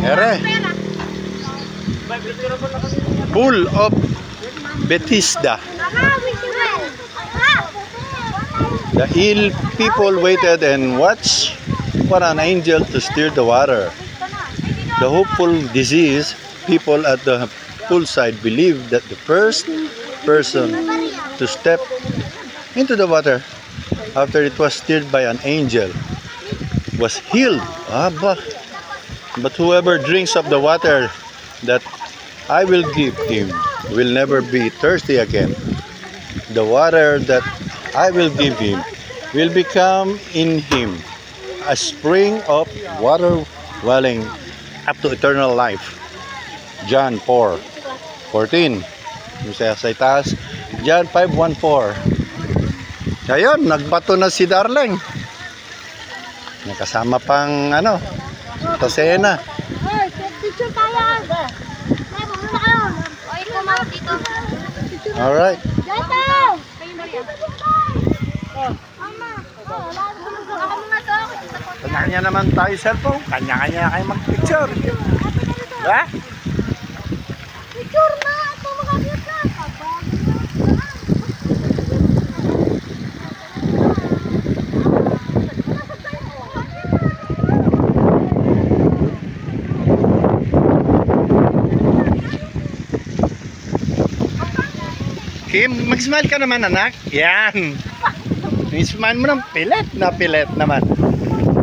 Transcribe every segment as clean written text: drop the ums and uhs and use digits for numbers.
Ere. Pool of Bethesda. The ill people waited and watched for an angel to stir the water. The hopeful diseased people at the poolside believed that the first person to step into the water after it was stirred by an angel was healed. But whoever drinks of the water that I will give him will never be thirsty again. The water that I will give him will become in him a spring of water welling up to eternal life. John 4:14. Yung sa itaas, John 5:1-4. Ayun, nagbato na si Darling. Nakasama pang Tasena. Picture tayo. Alright. Kanya-kanya naman tayo cellphone. Kanya-kanya kayo mag-picture. Diba? Picture na! Ito makapit na! Kim, mag-smile ka naman, anak. Yan. Smile mo ng pilit naman.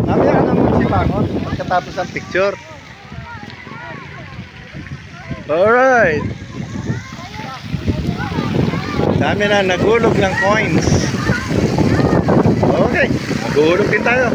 Mamaya ka naman si Bangon pagkatapos ng picture. Alright. Dami na naghulog ng coins. Okay, maghulog din tayo.